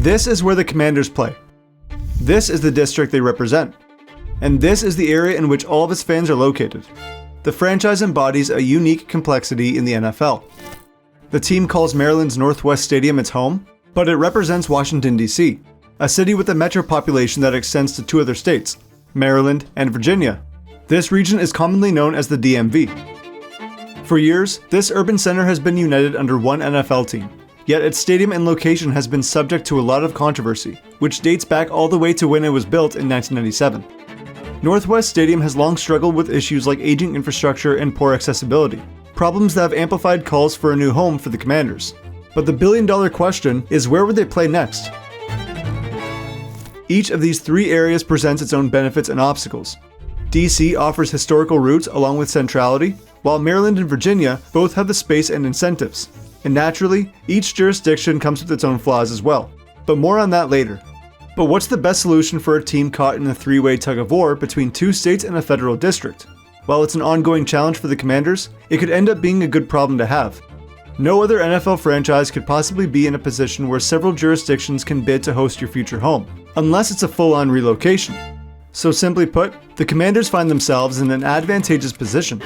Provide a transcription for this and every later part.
This is where the Commanders play. This is the district they represent. And this is the area in which all of its fans are located. The franchise embodies a unique complexity in the NFL. The team calls Maryland's Northwest Stadium its home, but it represents Washington, D.C., a city with a metro population that extends to 2 other states, Maryland and Virginia. This region is commonly known as the DMV. For years, this urban center has been united under one NFL team, yet its stadium and location has been subject to a lot of controversy, which dates back all the way to when it was built in 1997. Northwest Stadium has long struggled with issues like aging infrastructure and poor accessibility, problems that have amplified calls for a new home for the Commanders. But the billion-dollar question is, where would they play next? Each of these 3 areas presents its own benefits and obstacles. DC offers historical roots along with centrality, while Maryland and Virginia both have the space and incentives. And naturally, each jurisdiction comes with its own flaws as well. But more on that later. But what's the best solution for a team caught in a 3-way tug-of-war between 2 states and a federal district? While it's an ongoing challenge for the Commanders, it could end up being a good problem to have. No other NFL franchise could possibly be in a position where several jurisdictions can bid to host your future home, unless it's a full-on relocation. So simply put, the Commanders find themselves in an advantageous position.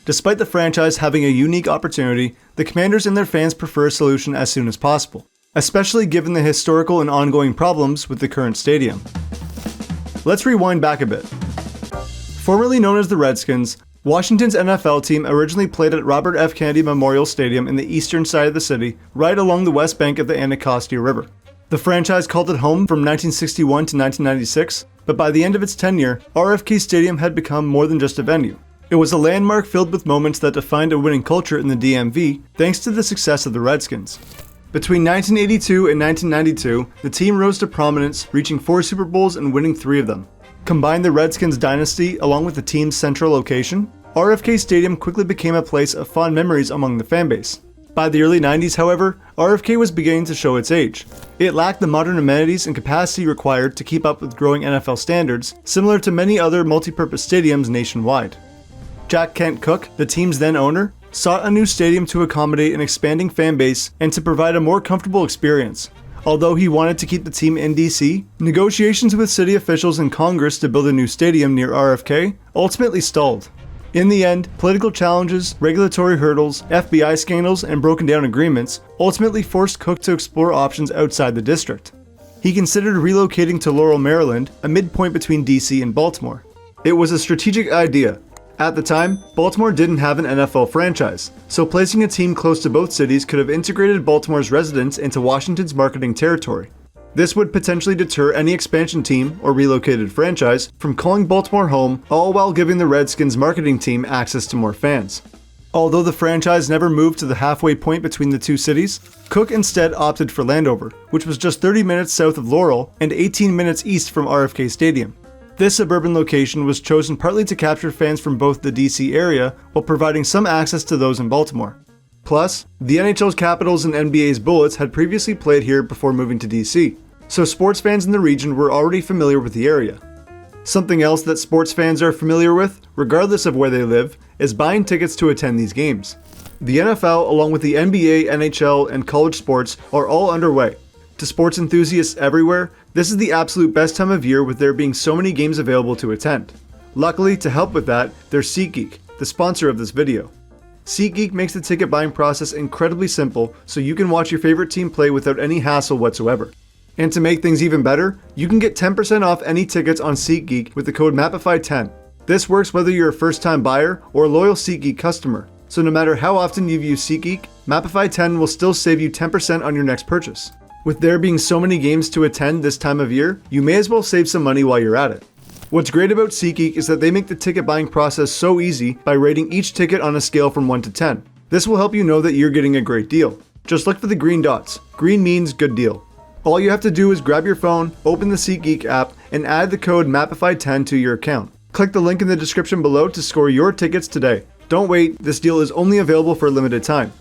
Despite the franchise having a unique opportunity, the Commanders and their fans prefer a solution as soon as possible, especially given the historical and ongoing problems with the current stadium. Let's rewind back a bit. Formerly known as the Redskins, Washington's NFL team originally played at Robert F. Kennedy Memorial Stadium in the eastern side of the city, right along the west bank of the Anacostia River. The franchise called it home from 1961 to 1996, but by the end of its tenure, RFK Stadium had become more than just a venue. It was a landmark filled with moments that defined a winning culture in the DMV, thanks to the success of the Redskins. Between 1982 and 1992, the team rose to prominence, reaching 4 Super Bowls and winning 3 of them. Combine the Redskins dynasty along with the team's central location, RFK Stadium quickly became a place of fond memories among the fanbase. By the early 90s, however, RFK was beginning to show its age. It lacked the modern amenities and capacity required to keep up with growing NFL standards, similar to many other multi-purpose stadiums nationwide. Jack Kent Cooke, the team's then owner, sought a new stadium to accommodate an expanding fan base and to provide a more comfortable experience. Although he wanted to keep the team in DC, negotiations with city officials and Congress to build a new stadium near RFK ultimately stalled. In the end, political challenges, regulatory hurdles, FBI scandals, and broken down agreements ultimately forced Cooke to explore options outside the district. He considered relocating to Laurel, Maryland, a midpoint between DC and Baltimore. It was a strategic idea. At the time, Baltimore didn't have an NFL franchise, so placing a team close to both cities could have integrated Baltimore's residents into Washington's marketing territory. This would potentially deter any expansion team or relocated franchise from calling Baltimore home, all while giving the Redskins marketing team access to more fans. Although the franchise never moved to the halfway point between the 2 cities, Cooke instead opted for Landover, which was just 30 minutes south of Laurel and 18 minutes east from RFK Stadium. This suburban location was chosen partly to capture fans from both the DC area while providing some access to those in Baltimore. Plus, the NHL's Capitals and NBA's Bullets had previously played here before moving to DC, so sports fans in the region were already familiar with the area. Something else that sports fans are familiar with, regardless of where they live, is buying tickets to attend these games. The NFL, along with the NBA, NHL, and college sports, are all underway. To sports enthusiasts everywhere, this is the absolute best time of year with there being so many games available to attend. Luckily, to help with that, there's SeatGeek, the sponsor of this video. SeatGeek makes the ticket buying process incredibly simple so you can watch your favorite team play without any hassle whatsoever. And to make things even better, you can get 10% off any tickets on SeatGeek with the code MAPIFY10. This works whether you're a first-time buyer or a loyal SeatGeek customer, so no matter how often you've used SeatGeek, MapTiler will still save you 10% on your next purchase. With there being so many games to attend this time of year, you may as well save some money while you're at it. What's great about SeatGeek is that they make the ticket buying process so easy by rating each ticket on a scale from 1 to 10. This will help you know that you're getting a great deal. Just look for the green dots. Green means good deal. All you have to do is grab your phone, open the SeatGeek app, and add the code MAPIFY10 to your account. Click the link in the description below to score your tickets today. Don't wait, this deal is only available for a limited time.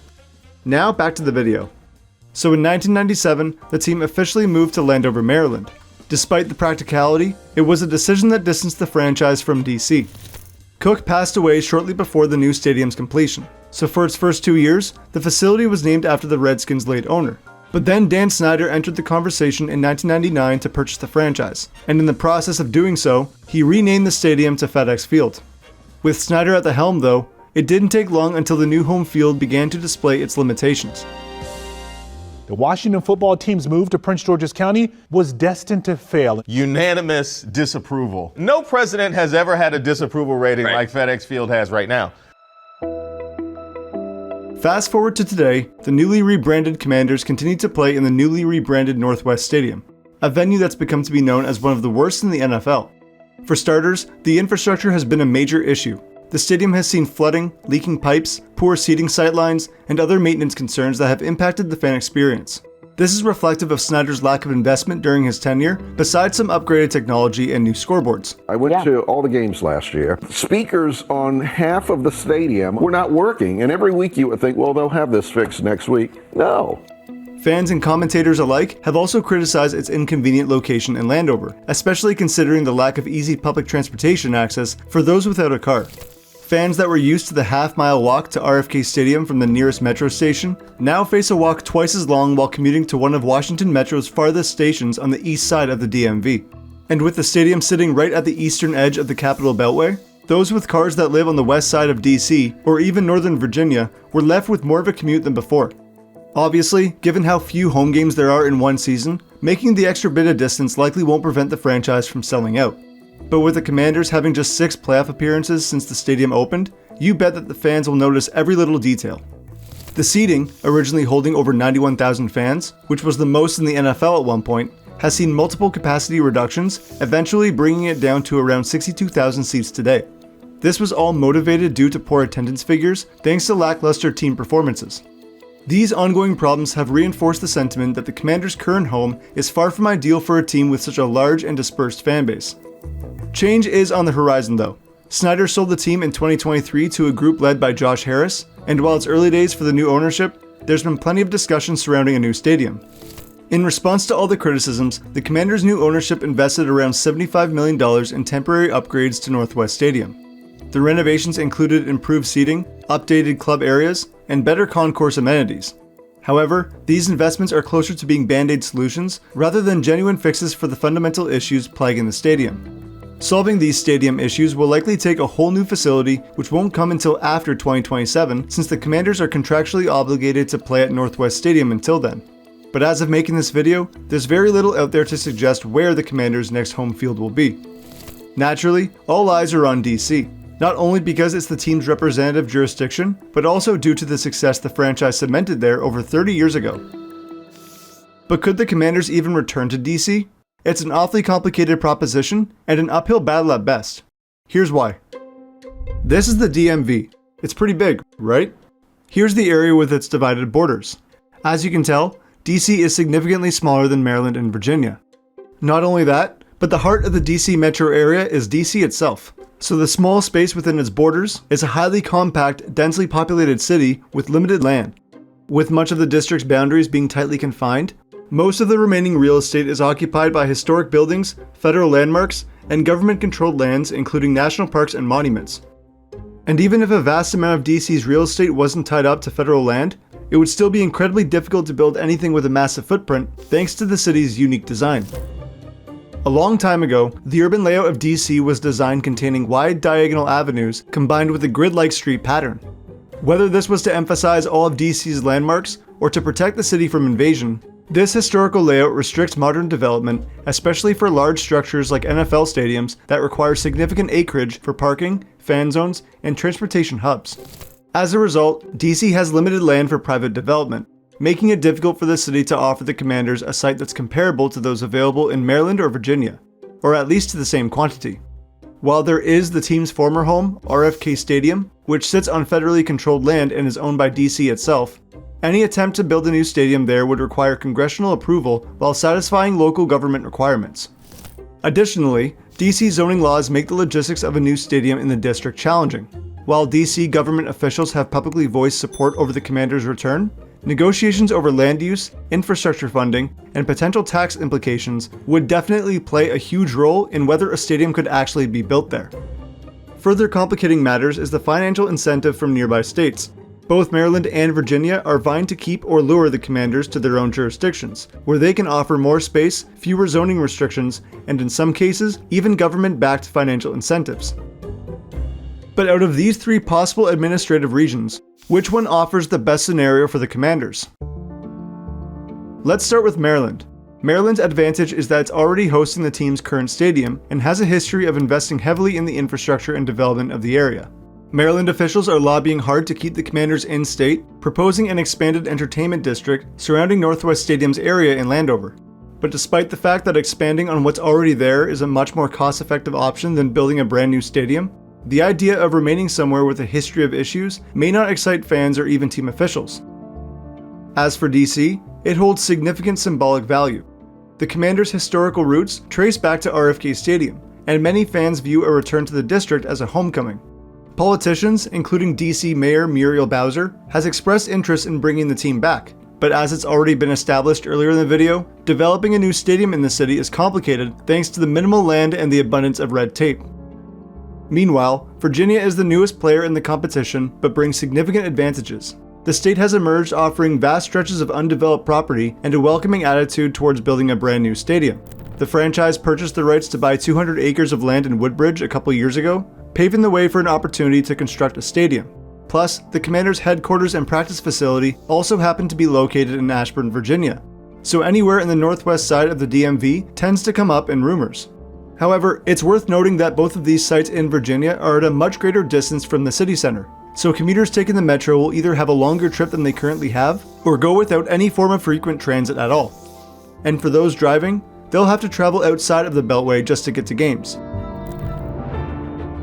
Now back to the video. So in 1997, the team officially moved to Landover, Maryland. Despite the practicality, it was a decision that distanced the franchise from DC. Cooke passed away shortly before the new stadium's completion, so for its first 2 years, the facility was named after the Redskins' late owner. But then Dan Snyder entered the conversation in 1999 to purchase the franchise, and in the process of doing so, he renamed the stadium to FedEx Field. With Snyder at the helm though, it didn't take long until the new home field began to display its limitations. The Washington football team's move to Prince George's County was destined to fail. Unanimous disapproval. No president has ever had a disapproval rating like FedEx Field has right now. Fast forward to today, the newly rebranded Commanders continue to play in the newly rebranded Northwest Stadium, a venue that's become to be known as one of the worst in the NFL. For starters, the infrastructure has been a major issue. The stadium has seen flooding, leaking pipes, poor seating sightlines, and other maintenance concerns that have impacted the fan experience. This is reflective of Snyder's lack of investment during his tenure, besides some upgraded technology and new scoreboards. I went to all the games last year. Speakers on half of the stadium were not working, and every week you would think, well, they'll have this fixed next week. No. Fans and commentators alike have also criticized its inconvenient location in Landover, especially considering the lack of easy public transportation access for those without a car. Fans that were used to the half-mile walk to RFK Stadium from the nearest metro station now face a walk twice as long while commuting to one of Washington Metro's farthest stations on the east side of the DMV. And with the stadium sitting right at the eastern edge of the Capitol Beltway, those with cars that live on the west side of DC or even Northern Virginia were left with more of a commute than before. Obviously, given how few home games there are in one season, making the extra bit of distance likely won't prevent the franchise from selling out. But with the Commanders having just 6 playoff appearances since the stadium opened, you bet that the fans will notice every little detail. The seating, originally holding over 91,000 fans, which was the most in the NFL at one point, has seen multiple capacity reductions, eventually bringing it down to around 62,000 seats today. This was all motivated due to poor attendance figures, thanks to lackluster team performances. These ongoing problems have reinforced the sentiment that the Commanders' current home is far from ideal for a team with such a large and dispersed fanbase. Change is on the horizon though. Snyder sold the team in 2023 to a group led by Josh Harris, and while it's early days for the new ownership, there's been plenty of discussion surrounding a new stadium. In response to all the criticisms, the Commanders' new ownership invested around $75 million in temporary upgrades to Northwest Stadium. The renovations included improved seating, updated club areas, and better concourse amenities. However, these investments are closer to being band-aid solutions rather than genuine fixes for the fundamental issues plaguing the stadium. Solving these stadium issues will likely take a whole new facility, which won't come until after 2027 since the Commanders are contractually obligated to play at Northwest Stadium until then. But as of making this video, there's very little out there to suggest where the Commanders' next home field will be. Naturally, all eyes are on DC, not only because it's the team's representative jurisdiction, but also due to the success the franchise cemented there over 30 years ago. But could the Commanders even return to DC? It's an awfully complicated proposition and an uphill battle at best. Here's why. This is the DMV. It's pretty big, right? Here's the area with its divided borders. As you can tell, DC is significantly smaller than Maryland and Virginia. Not only that, but the heart of the DC metro area is DC itself. So the small space within its borders is a highly compact, densely populated city with limited land. With much of the district's boundaries being tightly confined, most of the remaining real estate is occupied by historic buildings, federal landmarks, and government-controlled lands including national parks and monuments. And even if a vast amount of DC's real estate wasn't tied up to federal land, it would still be incredibly difficult to build anything with a massive footprint thanks to the city's unique design. A long time ago, the urban layout of DC was designed containing wide diagonal avenues combined with a grid-like street pattern. Whether this was to emphasize all of DC's landmarks or to protect the city from invasion, this historical layout restricts modern development, especially for large structures like NFL stadiums that require significant acreage for parking, fan zones, and transportation hubs. As a result, DC has limited land for private development, making it difficult for the city to offer the Commanders a site that's comparable to those available in Maryland or Virginia, or at least to the same quantity. While there is the team's former home, RFK Stadium, which sits on federally controlled land and is owned by DC itself, any attempt to build a new stadium there would require congressional approval while satisfying local government requirements. Additionally, DC zoning laws make the logistics of a new stadium in the district challenging. While DC government officials have publicly voiced support over the Commanders' return, negotiations over land use, infrastructure funding, and potential tax implications would definitely play a huge role in whether a stadium could actually be built there. Further complicating matters is the financial incentive from nearby states. Both Maryland and Virginia are vying to keep or lure the Commanders to their own jurisdictions, where they can offer more space, fewer zoning restrictions, and in some cases, even government-backed financial incentives. But out of these three possible administrative regions, which one offers the best scenario for the Commanders? Let's start with Maryland. Maryland's advantage is that it's already hosting the team's current stadium and has a history of investing heavily in the infrastructure and development of the area. Maryland officials are lobbying hard to keep the Commanders in-state, proposing an expanded entertainment district surrounding Northwest Stadium's area in Landover. But despite the fact that expanding on what's already there is a much more cost-effective option than building a brand new stadium, the idea of remaining somewhere with a history of issues may not excite fans or even team officials. As for DC, it holds significant symbolic value. The Commanders' historical roots trace back to RFK Stadium, and many fans view a return to the district as a homecoming. Politicians, including DC Mayor Muriel Bowser, has expressed interest in bringing the team back, but as it's already been established earlier in the video, developing a new stadium in the city is complicated thanks to the minimal land and the abundance of red tape. Meanwhile, Virginia is the newest player in the competition but brings significant advantages. The state has emerged offering vast stretches of undeveloped property and a welcoming attitude towards building a brand new stadium. The franchise purchased the rights to buy 200 acres of land in Woodbridge a couple years ago, paving the way for an opportunity to construct a stadium. Plus, the Commanders' headquarters and practice facility also happen to be located in Ashburn, Virginia, so anywhere in the northwest side of the DMV tends to come up in rumors. However, it's worth noting that both of these sites in Virginia are at a much greater distance from the city center, so commuters taking the metro will either have a longer trip than they currently have, or go without any form of frequent transit at all. And for those driving, they'll have to travel outside of the Beltway just to get to games.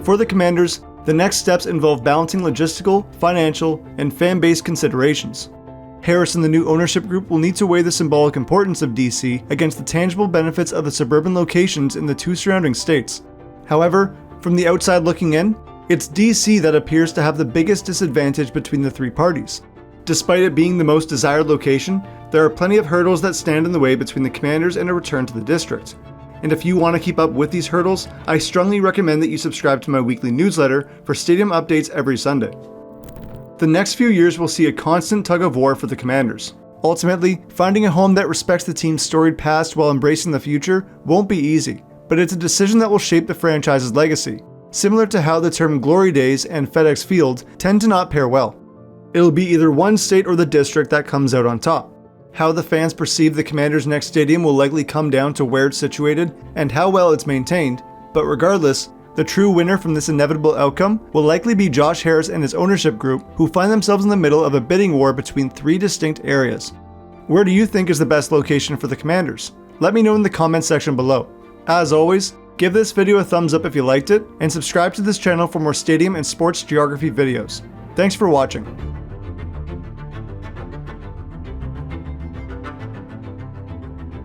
For the Commanders, the next steps involve balancing logistical, financial, and fan-based considerations. Harris and the new ownership group will need to weigh the symbolic importance of DC against the tangible benefits of the suburban locations in the two surrounding states. However, from the outside looking in, it's DC that appears to have the biggest disadvantage between the three parties. Despite it being the most desired location, there are plenty of hurdles that stand in the way between the Commanders and a return to the district. And if you want to keep up with these hurdles, I strongly recommend that you subscribe to my weekly newsletter for stadium updates every Sunday. The next few years will see a constant tug-of-war for the Commanders. Ultimately, finding a home that respects the team's storied past while embracing the future won't be easy, but it's a decision that will shape the franchise's legacy, similar to how the term Glory Days and FedEx Field tend to not pair well. It'll be either one state or the district that comes out on top. How the fans perceive the Commanders' next stadium will likely come down to where it's situated and how well it's maintained, but regardless, the true winner from this inevitable outcome will likely be Josh Harris and his ownership group, who find themselves in the middle of a bidding war between three distinct areas. Where do you think is the best location for the Commanders? Let me know in the comments section below. As always, give this video a thumbs up if you liked it, and subscribe to this channel for more stadium and sports geography videos. Thanks for watching.